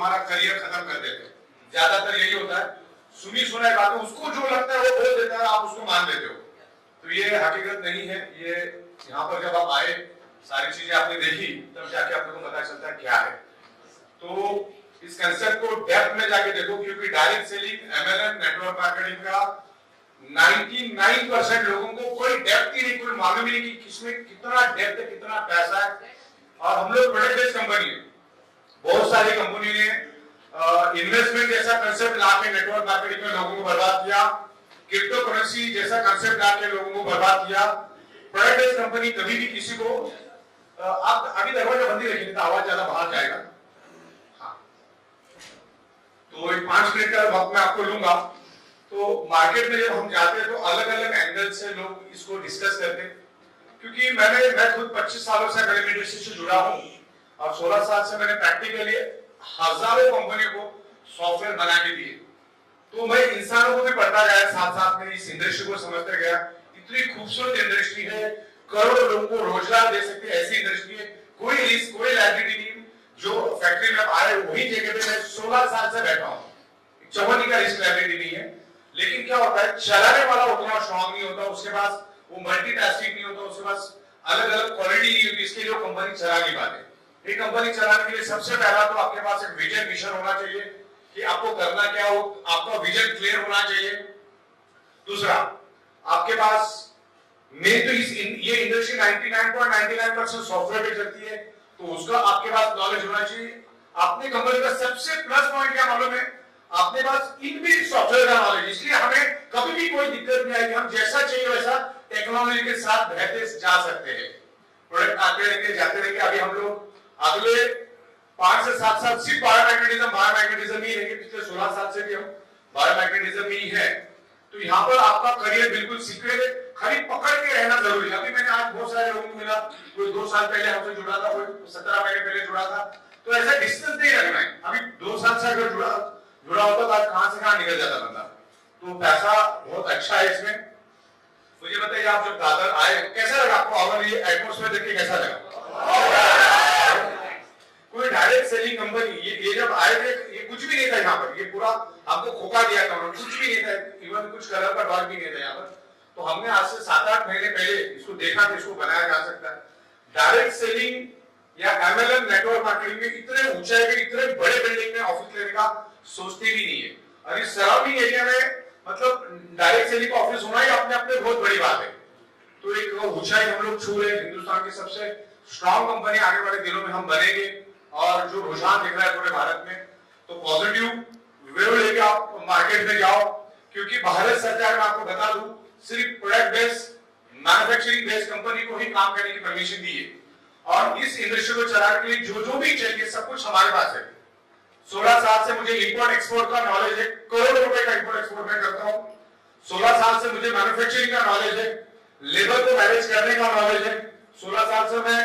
हमारा करियर खत्म कर देते हैं। ज्यादातर यही होता है, सुनी सुनाई बातें उसको जो लगता है वो बोल देता है, आप उसको मान लेते हो। तो ये हकीकत नहीं है। ये यहाँ पर जब आप आए, सारी चीजें आपने देखी, तब जाके आपको पता चलता है क्या है। तो इस कंसेप्ट को डेप्थ में जाके देखो, क्योंकि direct selling, MLM, network marketing का 99% लोगों को कोई डेप्थ ही नहीं, कोई मालूम ही नहीं कि किसमें कितना डेप्थ है, कितना पैसा है। और हम लोग प्रोडक्ट बेस्ड कंपनी है, बहुत सारी कंपनी ने इन्वेस्टमेंट जैसा कंसेप्ट लाके नेटवर्क मार्केटिंग में लोगों को बर्बाद किया, क्रिप्टो करेंसी जैसा कंसेप्ट लाके लोगों को बर्बाद किया। प्रोडक्ट बेस्ड कंपनी कभी भी किसी को आप अभी दरवाजा बंद ही रखेंगे तो आवाज ज्यादा बाहर जाएगा। हाँ, तो एक 5 मिनट का वक्त मैं आपको लूंगा। तो मार्केट में जब हम जाते हैं तो अलग अलग एंगल से लोग इसको डिस्कस करते हैं, क्योंकि मैं खुद 25 सालों से एकेडमिक इंडस्ट्री से जुड़ा हूं और 16 साल से मैंने प्रैक्टिकली हजारों कंपनियों को सॉफ्टवेयर बना के दिए। तो मैं इंसानों को भी पढ़ता गया, साथ साथ में इस इंडस्ट्री को समझता गया। इतनी खूबसूरत इंडस्ट्री है, करोड़ों लोगों को रोजगार दे सकती है ऐसी इंडस्ट्री है, कोई रिस्क कोई लायबिलिटी नहीं। जो फैक्ट्री में आ रहे वही जगह पे मैं 16 साल से बैठा हूँ, चवन्नी का रिस्क लायबिलिटी नहीं है। लेकिन क्या होता है, चलाने वाला उतना स्ट्रॉन्ग नहीं होता, उसके पास वो मल्टीटास्किंग नहीं होता, उसके पास अलग अलग क्वालिटी नहीं होती, इसके लिए वो कंपनी चला नहीं पाते। एक कंपनी चलाने के लिए सबसे पहला तो आपके पास एक विजन मिशन होना चाहिए कि आपको करना क्या हो, आपका विजन क्लियर होना चाहिए। दूसरा, आपके पास मेन तो ये इंडस्ट्री 99.99% सॉफ्टवेयर पे चलती है, तो उसका आपके पास नॉलेज होना चाहिए। अपने कंपनी का सबसे प्लस पॉइंट क्या मालूम है, अपने पास इनबिल्ट सॉफ्टवेयर का नॉलेज, इसलिए हमें कभी भी कोई दिक्कत नहीं आएगी। हम जैसा चाहिए वैसा टेक्नोलॉजी के साथ बहते जा सकते हैं। प्रोडक्ट आते रहेंगे जाते रहेंगे। अभी हम लोग अगले 5 से 7 साल सिर्फ बायोमैग्नेटिज्म ही रहेंगे। पिछले 16 साल से भी हम बायोमैग्नेटिज्म ही है। तो यहाँ पर आपका करियर बिल्कुल सीक्रेट है, खाली पकड़ के रहना जरूरी है। अभी मैंने आज बहुत सारे लोगों को मिला, कोई 2 साल पहले हमसे जुड़ा था, कोई 17 महीने पहले जुड़ा था। तो ऐसा डिस्टेंस नहीं रखना है। अभी 2 साल से अगर जुड़ा होता तो आज कहां से कहां निकल जाता बंदा। तो पैसा बहुत अच्छा है इसमें। मुझे बताइए, आप जब दादर आए कैसा लगा आपको? और ये एटमॉस्फेयर देख के कैसा लगा? कोई डायरेक्ट सेलिंग कंपनी, ये जब आए थे ये कुछ भी नहीं था यहाँ पर, ये पूरा हमको खोखा दिया था उन्होंने, कुछ भी नहीं था, इवन कुछ कलर का डॉट भी नहीं था यहाँ पर। तो हमने आज से 7-8 महीने पहले इसको देखा कि इसको बनाया जा सकता है। डायरेक्ट सेलिंग या एमएलएम नेटवर्क मार्केटिंग में इतने ऊंचाई पे इतने बड़े बिल्डिंग में ऑफिस लेने का सोचते भी नहीं है। और इस सराउंडिंग एरिया में मतलब डायरेक्ट सेलिंग का ऑफिस होना ही अपने आप में बहुत बड़ी बात है। तो एक ऊंचाई हम लोग छू रहे हैं, हिंदुस्तान की सबसे स्ट्रॉन्ग कंपनी आने वाले दिनों में हम बनेंगे। और जो रुझान दिख रहा है पूरे भारत में, तो पॉजिटिव वेव लेके आप मार्केट में जाओ, क्योंकि भारत सरकार में आपको बता दूं सिर्फ product based manufacturing based company को ही काम करने की परमिशन दी है। और इस इंडस्ट्री को चलाने के लिए जो भी चाहिए सब कुछ हमारे पास है। 16 साल से मुझे इंपोर्ट एक्सपोर्ट का नॉलेज है, करोड़ों रुपए का इंपोर्ट एक्सपोर्ट मैं करता हूं। 16 साल से मुझे मैन्युफैक्चरिंग का नॉलेज है, लेबर को मैनेज करने का नॉलेज है। 16 साल से मैं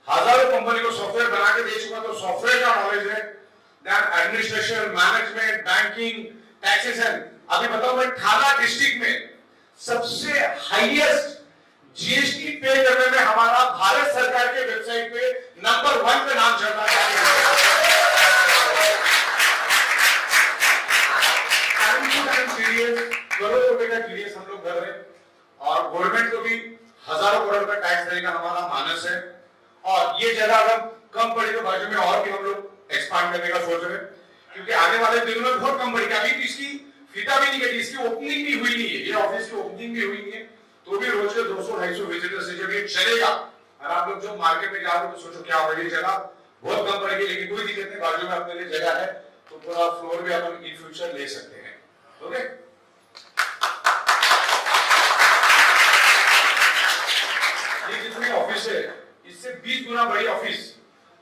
हजारों कंपनी को सॉफ्टवेयर बना के दे चुका, तो सॉफ्टवेयर का नॉलेज है। Then administration, management, banking, taxation. अभी बताओ, मैं थाना डिस्ट्रिक्ट में सबसे हाईएस्ट जीएसटी पे करने में हमारा भारत सरकार के वेबसाइट पे नंबर 1 पे नाम चल रहा है। करोड़ों रुपए का टीडीएस हम लोग भर रहे हैं और गवर्नमेंट को भी हजारों करोड़ का टैक्स देने का हमारा मानस है। और ये जगह अगर कम पड़ी तो बाजू में और भी हम लोग एक्सपांड करने का सोच रहे हैं, क्योंकि आने वाले दिनों में बहुत कम पड़ेगी। अभी इसकी फीता भी नहीं कटी, इसकी ओपनिंग भी हुई नहीं है, ये ऑफिस की ओपनिंग भी हुई नहीं है। तो भी रोज के 200-250 विजिटर्स से जब ये चलेगा और आप लोग जो मार्केट में जाओगे तो सोचो क्या होगा। ये जगह बहुत कम पड़ेगी, लेकिन कोई दिक्कत नहीं, बाजू में अपने लिए जगह है, तो पूरा फ्लोर भी अपन इन फ्यूचर ले सकते हैं। ओके, ये जितनी ऑफिस है इससे 20 गुना बड़ी ऑफिस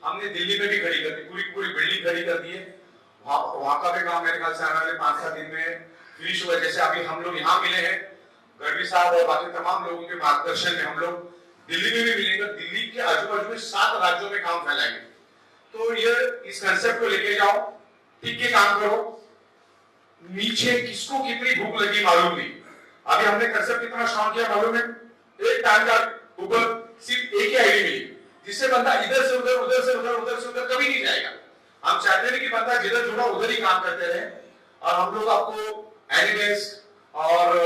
हमने दिल्ली में भी खड़ी कर दी, पूरी बिल्डिंग खड़ी कर दी है। वहां का भी काम मेरे ख्याल से आने वाले 5-7 दिन में फिनिश हुआ। जैसे अभी हम लोग यहाँ मिले हैं गढ़वी साहब और बाकी तमाम लोगों के मार्गदर्शन में, हम लोग दिल्ली में भी मिलेंगे। दिल्ली के आजू बाजू में 7 राज्यों में काम फैलाएंगे। तो ये इस कंसेप्ट को लेके जाओ, ठीक है, काम करो। नीचे किसको कितनी भूख लगी मालूम नहीं। अभी हमने कंसेप्ट कितना स्ट्रॉन्ग किया मालूम है? एक टाइम का ऊपर सिर्फ एक ही आईडी मिली, जिससे बंदा इधर से उधर, उधर से उधर, उधर से उधर कभी नहीं जाएगा। हम चाहते नहीं कि बंदा जिधर जुड़ा उधर ही काम करते रहे, और हम लोग आपको एनीडेस्क और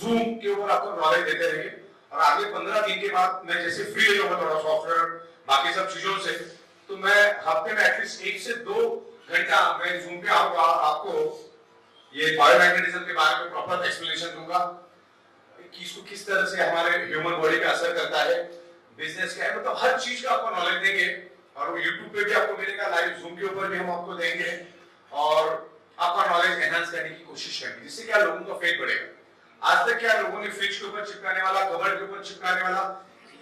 जूम के ऊपर आपको नॉलेज देते रहेंगे। और आगे 15 दिन के बाद मैं जैसे फ्री हो जाऊंगा थोड़ा सॉफ्टवेयर बाकी सब चीजों से, तो मैं हफ्ते में एटलीस्ट 1 से 2 घंटा मैं जूम पे आऊंगा, आपको ये बायोमैग्नेटिज्म के बारे में प्रॉपर एक्सप्लेनेशन दूंगा कि इसको किस तरह से हमारे ह्यूमन बॉडी पे असर करता है, बिजनेस क्या है, मतलब हर चीज का आपको नॉलेज देंगे। और वो यूट्यूब पे भी आपको मिलेगा, लाइव जूम के ऊपर भी हम आपको देंगे, और आपका नॉलेज एनहांस करने की कोशिश करेंगे, जिससे क्या लोगों का फेथ बढ़ेगा। आज तक क्या लोगों ने फ्रिज के ऊपर चिपकाने वाला, कबर्ड के ऊपर चिपकाने वाला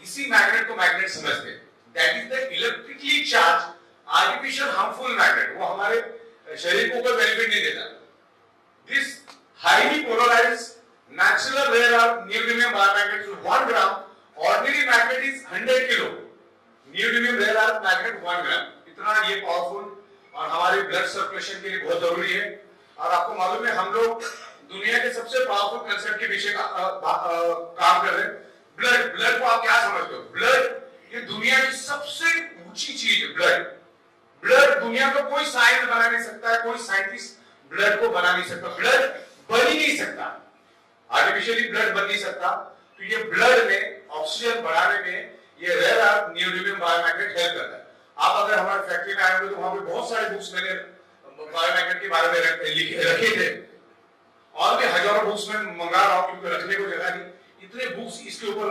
इसी मैग्नेट को मैग्नेट समझते हैं। That is the electrically charge artificial harmful magnet, वो हमारे शरीर को कोई बेनिफिट नहीं देता। This highly polarised natural rare earth neodymium biomagnet is 1 gram, ordinary magnet is 100 kilo, neodymium rare earth magnet 1 gram, इतना ये पावरफुल और हमारे ब्लड सर्कुलेशन के लिए बहुत जरूरी है। और आपको मालूम है हम लोग दुनिया के सबसे पावरफुल कंसेप्ट के पीछे काम कर रहे हैं। ब्लड, ब्लड को आप क्या समझते हो? ब्लड ये दुनिया की सबसे ऊंची चीज है। ब्लड, ब्लड दुनिया में कोई साइंस बना नहीं सकता है, कोई साइंटिस्ट ब्लड को बना नहीं सकता, ब्लड बन ही नहीं सकता, आर्टिफिशियली ब्लड बन नहीं सकता। तो ये ब्लड में ऑक्सीजन बढ़ाने में ये रेयर अर्थ नियोडिमियम बायोमैग्नेट हेल्प करता है। आप अगर हमारे फैक्ट्री में आएंगे तो वहां पे बहुत सारे बुक्स मैंने बायोमैग्नेट के बारे में रखे थे, और भी हजारों बुक्स में मंगा रहा हूं क्योंकि रखने को जगह नहीं। इतने बुक्स इसके ऊपर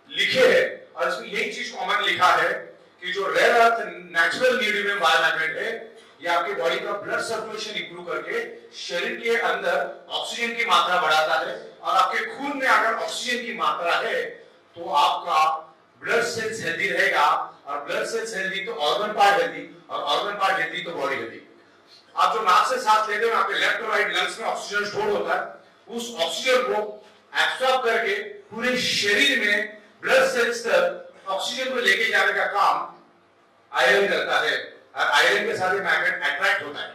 लिखे हैं, और इसमें यही चीज कॉमन लिखा है कि जो रेयर अर्थ नेचुरल नियोडिमियम बायोमैग्नेट है, ये आपके बॉडी का ब्लड सर्कुलेशन इंप्रूव करके शरीर के अंदर ऑक्सीजन की मात्रा बढ़ाता है। और आपके खून में अगर ऑक्सीजन की मात्रा है तो आपका ब्लड सेल्स हेल्दी रहेगा, और ब्लड सेल्स हेल्दी तो ऑर्गन पार्ट हेल्दी, और ऑर्गन पार्ट हेल्दी तो बॉडी हेल्दी। आप जो नाक से सांस लेते हो, आपके लेफ्ट और राइट लंग्स में ऑक्सीजन स्टोर होता है, उस ऑक्सीजन को एब्सॉर्ब करके पूरे शरीर में ब्लड सेल्स तक ऑक्सीजन को लेके जाने का काम आयरन करता है, और आयरन के साथ ये मैग्नेट अट्रैक्ट होता है।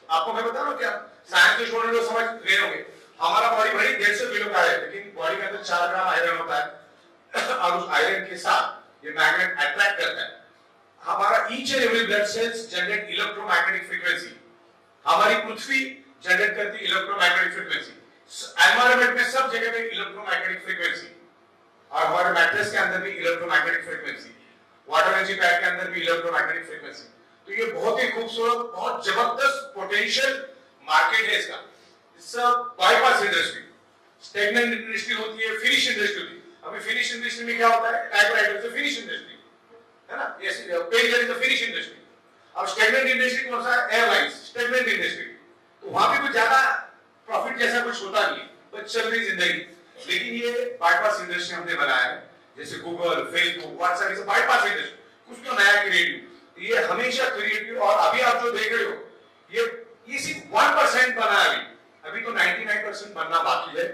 आपको मैं बता रहा हूं क्या, साइंस के स्टूडेंट लोग समझ रहे होंगे, हमारा बॉडी भले 150 किलो का है, लेकिन बॉडी के अंदर 4 ग्राम आयरन होता है, और उस आयरन के साथ ये मैग्नेट अट्रैक्ट करता है। हमारा each and every blood cells generate electromagnetic frequency, हमारी पृथ्वी जनरेट करती है इलेक्ट्रोमैग्नेटिक फ्रीक्वेंसी, एनवायरनमेंट में सब जगह पे इलेक्ट्रोमैग्नेटिक फ्रीक्वेंसी, और हमारे मैट्रेस के अंदर भी electromagnetic frequency, water energy pad के अंदर भी इलेक्ट्रोमैग्नेटिक फ्रीक्वेंसी। तो ये बहुत ही खूबसूरत, बहुत जबरदस्त पोटेंशियल मार्केट है इसका। बाईपास इंडस्ट्री, स्टेगनेंट इंडस्ट्री होती है, फिनिश इंडस्ट्री होती है। अभी फिनिश इंडस्ट्री में क्या होता है, टाइपराइटर से फिनिश इंडस्ट्री है ना, ये page is the finish industry. अब स्टेगनेंट इंडस्ट्री कौन सा है? Airlines, stagnant industry. तो वहां पे कुछ ज्यादा प्रॉफिट जैसा कुछ होता नहीं है, बस चल रही जिंदगी। लेकिन ये बाईपास इंडस्ट्री हमने बनाया है, जैसे गूगल, फेसबुक, व्हाट्सएप, ये बाईपास इंडस्ट्री, कुछ तो नया क्रिएटिव। ये हमेशा क्रिएटिव, और अभी आप जो देख रहे हो ये सिर्फ 1% बना है अभी तो 99% बनना बाकी है।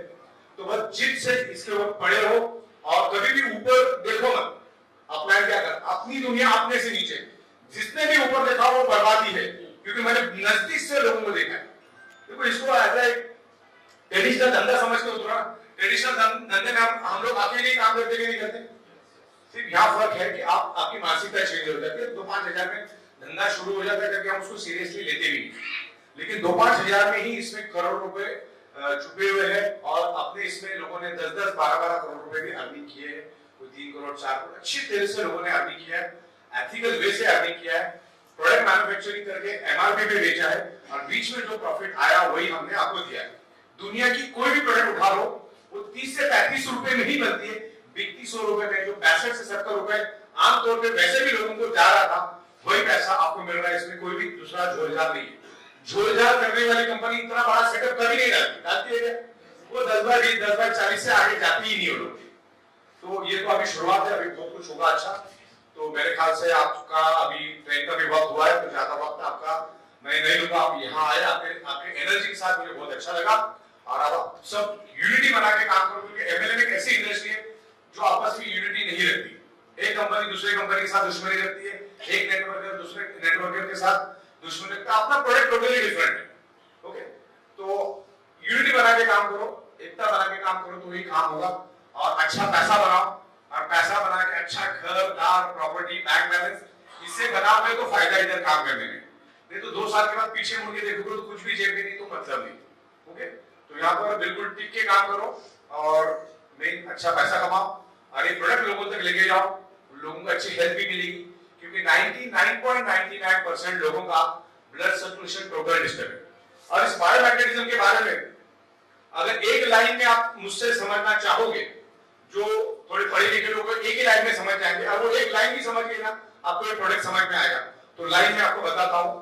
तो बस जिद से इसके ऊपर पड़े रहो, और कभी भी ऊपर देखो मत। अपना क्या कर, अपनी दुनिया अपने से नीचे, जिसने भी ऊपर देखा वो बर्बादी है, क्योंकि मैंने नजदीक से लोगों को देखा है। देखो इसको ऐसा एक ट्रेडिशनल धंधा समझ के उतरा। ट्रेडिशनल धंधे में हम लोग अकेले ही काम करते नहीं करते, सिर्फ यहाँ फर्क है कि आपकी मानसिकता चेंज हो जाती है। 2-5 हजार में धंधा शुरू हो जाता है करके हम उसको सीरियसली लेते भी नहीं, लेकिन 2-5 हजार में ही इसमें करोड़ रुपए छुपे हुए हैं। और अपने इसमें लोगों ने 10-10, 12-12 करोड़ रुपए भी अर्निंग किए हैं, कोई 3 करोड़ 4 करोड़ अच्छी तरह से लोगों ने अर्निंग किया है, एथिकल वे से अर्निंग किया है, प्रोडक्ट मैन्युफैक्चरिंग करके एमआरपी पे बेचा है, और बीच में जो प्रॉफिट आया वही हमने आपको दिया है। दुनिया की कोई भी प्रोडक्ट उठा लो, वो 30 से 35 रुपए में ही बनती है, बिकती 100 रुपए में। जो 65 से 70 रुपए आमतौर पे वैसे भी लोगों को जा रहा था, वही पैसा आपको मिल रहा है। इसमें कोई भी दूसरा झोलझाल नहीं है। झोलझाल करने वाली कंपनी इतना बड़ा सेटअप कभी नहीं डालती है क्या? वो 10 बार 20, 10 बार 40 से आगे जाती ही नहीं हो लोग। तो ये तो अभी शुरुआत है, अभी बहुत कुछ होगा अच्छा। तो मेरे ख्याल से आपका अभी ट्रेन का भी वक्त हुआ है, तो ज्यादा वक्त आपका मैं नहीं लूंगा। आप यहाँ आए, आपके एनर्जी के साथ मुझे बहुत अच्छा लगा, और आप सब यूनिटी बना के काम करो, क्योंकि एमएलएम एक ऐसी इंडस्ट्री है जो आपस में यूनिटी नहीं रखती। एक कंपनी दूसरे कंपनी के साथ दुश्मनी रखती है, एक नेटवर्कर दूसरे नेटवर्कर के साथ दुश्मनी रखता है। अपना प्रोडक्ट टोटली डिफरेंट है। ओके, तो यूनिटी बना के काम करो, एकता बना के काम करो, तो ही काम होगा। और अच्छा पैसा बनाओ, और पैसा बना के अच्छा घर, कार, प्रॉपर्टी, बैंक बैलेंस, इससे बना हुए तो फायदा इधर काम करने में, नहीं तो 2 साल के बाद पीछे मुड़ के देखोगे तो कुछ भी जेब में नहीं तो मतलब नहीं। ओके, तो यहाँ पर बिल्कुल टिक के काम करो और मेन अच्छा पैसा कमाओ और ये प्रोडक्ट लोगों तक लेके जाओ, लोगों को अच्छी हेल्थ भी मिलेगी, क्योंकि 99.99% लोगों का ब्लड सर्कुलेशन टोटल डिस्टर्ब है। और इस बायोमैग्नेटिज्म के बारे में अगर एक लाइन में आप मुझसे समझना चाहोगे, जो थोड़े पढ़े लिखे लोग एक ही लाइन में समझ जाएंगे, और वो एक लाइन भी समझ गए ना आपको ये प्रोडक्ट समझ में आएगा। तो लाइन में आपको बताता हूं,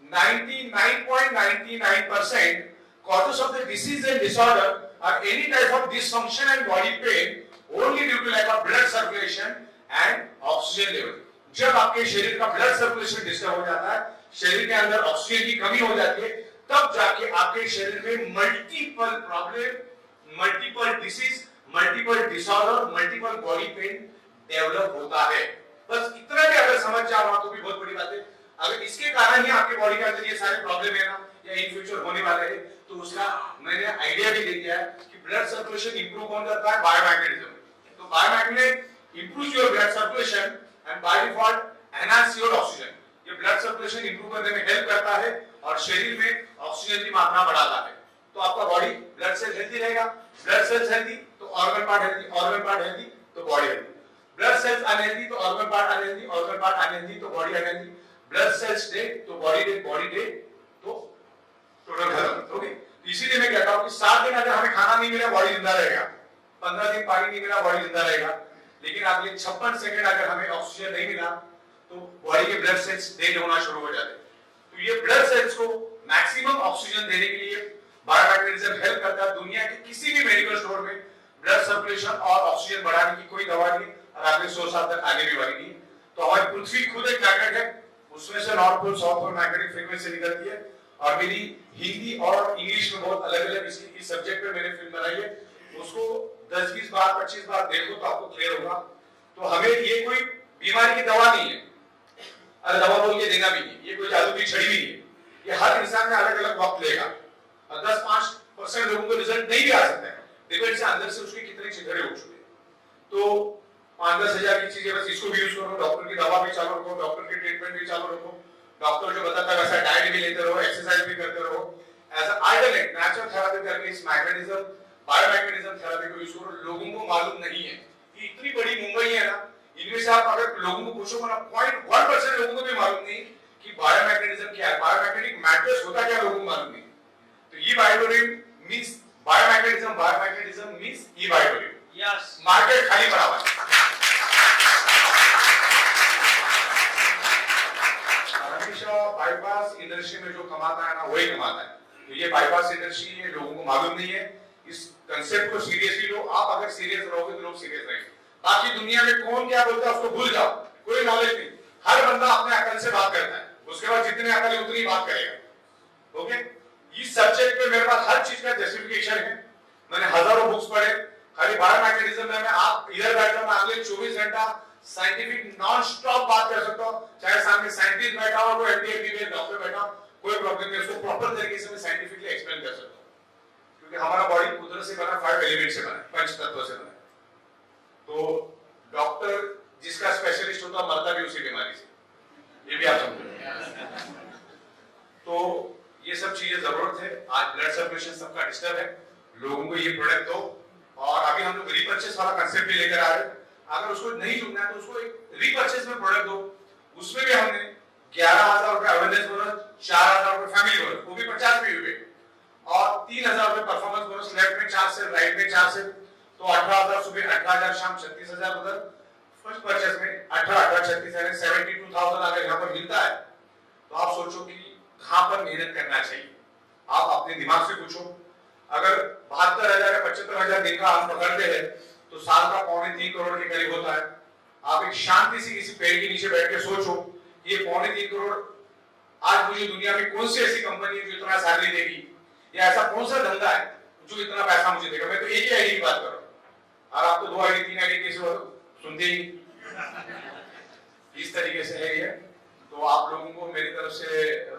99.99% causes of the disease and disorder are any type of dysfunction and body pain only due to lack of blood circulation and oxygen level। जब आपके शरीर का ब्लड सर्कुलेशन डिस्टर्ब हो जाता है, शरीर के अंदर ऑक्सीजन की कमी हो जाती है, तब जाके आपके शरीर में multiple problem, multiple disease, multiple disorder, multiple body pain develop होता है। बस इतना भी अगर समझ जाओ तो भी बहुत बड़ी बात है। अगर इसके कारण ही आपके बॉडी के अंदर ये सारे प्रॉब्लम है ना, या इन फ्यूचर होने वाले हैं, तो उसका मैंने आइडिया भी दे दिया है कि ब्लड सर्कुलेशन इंप्रूव कौन करता है, बायोमैग्नेटिज्म। तो biomagnet improves your blood circulation and by default enhance your oxygen. ये ब्लड सर्कुलेशन इंप्रूव करने में हेल्प करता है और शरीर में ऑक्सीजन की मात्रा बढ़ाता है। तो आपका बॉडी ब्लड सेल हेल्दी रहेगा, ब्लड सेल्स हेल्दी तो organ part healthy, organ part healthy तो body healthy, blood cells unhealthy तो organ part unhealthy, organ part unhealthy तो body unhealthy, blood cells dead तो बॉडी डेड, बॉडी डेड तो total खत्म। Okay, इसीलिए मैं कहता हूं कि 7 दिन अगर हमें खाना नहीं मिला बॉडी जिंदा रहेगा, 15 दिन पानी नहीं मिला बॉडी जिंदा रहेगा, लेकिन अगले 56 सेकंड अगर हमें ऑक्सीजन नहीं मिला तो बॉडी के ब्लड सेल्स डेड होना शुरू हो जाते हैं। तो ये ब्लड सेल्स को मैक्सिमम ऑक्सीजन देने के लिए बायोमैग्नेटिज्म हेल्प करता है। दुनिया के किसी भी मेडिकल स्टोर में ब्लड सर्कुलेशन और ऑक्सीजन बढ़ाने की कोई दवा नहीं और अगले 100 साल तक आने भी वाली नहीं। तो हमारी पृथ्वी खुद एक मैग्नेट है, उसमें से north pole south pole magnetic frequency निकलती है। और मेरी हिंदी और इंग्लिश में बहुत अलग अलग इस सब्जेक्ट पे मैंने फिल्म बनाई है, उसको 10-20 बार 25 बार देखो तो आपको क्लियर होगा। तो हमें ये कोई बीमारी की दवा नहीं है, अरे दवा बोल के देना भी नहीं, ये कोई जादू की छड़ी भी नहीं है, ये हर इंसान में अलग अलग वक्त लेगा और 10-5% लोगों को रिजल्ट नहीं भी आ सकता है। देखो इससे अंदर से उसके कितने छिद्रे हो चुके हैं। तो 5-10 हजार की चीजें बस इसको भी यूज करो, डॉक्टर की दवा भी चालू रखो, डॉक्टर की ट्रीटमेंट भी चालू रखो, डॉक्टर जो बताता है वैसा डाइट भी लेते रहो, एक्सरसाइज भी करते रहो, as a alternate natural therapy करके इस मैग्नेटिज्म बायोमैग्नेटिज्म थेरेपी को यूज करो। लोगों को मालूम नहीं है कि इतनी बड़ी मुंबई है ना, इनमें से आप अगर लोगों को पूछोगे ना 0.1% लोगों को भी मालूम नहीं कि बायोमैग्नेटिज्म क्या है, बायोमैग्नेटिक मैटर्स होता क्या लोगों को मालूम नहीं। तो ये बायोडोरियम मींस बायोमैग्नेटिज्म, बायोमैग्नेटिज्म मींस ये बायोडोरियम। यस, मार्केट खाली पड़ा हुआ है। हमेशा बाईपास इंडस्ट्री में जो कमाता है ना वही कमाता है। तो ये बाईपास इंडस्ट्री है, लोगों को मालूम नहीं है। इस कंसेप्ट को सीरियसली लो, आप अगर सीरियस रहोगे तो लोग सीरियस रहेंगे। बाकी दुनिया में कौन क्या बोलता है उसको भूल जाओ, कोई नॉलेज नहीं। हर बंदा अपने अकल से बात करता है, उसके बाद जितनी अकल है उतनी बात करेगा। ओके, इस सब्जेक्ट पे मेरे पास हर चीज का जस्टिफिकेशन है, मैंने हजारों बुक्स पढ़े। खाली बायोमैग्नेटिज्म में मैं आप इधर बैठा हूं, अगले 24 घंटा साइंटिफिक नॉन स्टॉप बात कर सकता हूं, चाहे सामने साइंटिस्ट बैठा हो, कोई एमडी एमबीबीएस डॉक्टर बैठा हो, कोई प्रॉब्लम नहीं, उसको प्रॉपर तरीके से मैं साइंटिफिकली एक्सप्लेन कर सकता हूं। क्योंकि हमारा बॉडी कुदरत से बना 5 एलिमेंट से बना, 5 तत्वों से बना। तो डॉक्टर जिसका स्पेशलिस्ट होता मरता भी उसी बीमारी से, ये भी आप समझो। तो ये सब चीजें जरूरत है। आज ब्लड सर्कुलेशन सबका डिस्टर्ब है, लोगों को ये प्रोडक्ट दो। और अभी हम लोग रीपर्चेस वाला कंसेप्ट भी लेकर आ रहे हैं। अगर उसको नहीं चुनना है तो उसको एक रीपर्चेस में प्रोडक्ट दो। उसमें भी हमने 11,000 रुपए अवेयरनेस बोनस, 4,000 रुपए फैमिली बोनस, वो भी 50 में हुए, और 3,000 रुपए परफॉर्मेंस बोनस, लेफ्ट में 4 से राइट में 4 से, तो 18,000 सुबह, 18,000 शाम, 36,000 उधर। फर्स्ट परचेस में 18,000 36 यानी 72,000 अगर यहाँ पर मिलता है तो आप सोचो कि कहां पर मेहनत करना चाहिए। आप अपने दिमाग से पूछो, अगर 72,000 या 75,000 दिन का हम पकड़ते हैं तो साल का 3.25 करोड़ के करीब होता है। आप एक शांति से किसी पेड़ के नीचे बैठ के सोचो, ये 3.25 करोड़ आज मुझे दुनिया में कौन सी ऐसी कंपनी है जो इतना सैलरी देगी, या ऐसा कौन सा धंधा है जो इतना पैसा मुझे देगा। मैं तो एक ही आईडी की बात कर रहा हूं, और आप तो 2 आईडी 3 आईडी कैसे सुनते ही। इस तरीके से है ये। तो आप लोगों को मेरी तरफ से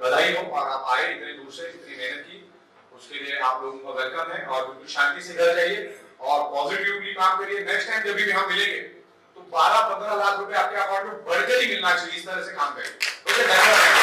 बधाई हो, और आप आए इतनी दूर से, इतनी मेहनत की, उसके लिए आप लोगों का वेलकम है। और बिल्कुल शांति से घर जाइए और पॉजिटिवली काम करिए। नेक्स्ट टाइम जब भी हम मिलेंगे तो 12-15 लाख रुपए आपके अकाउंट में बढ़कर ही मिलना चाहिए, इस तरह से काम करें। ओके, धन्यवाद।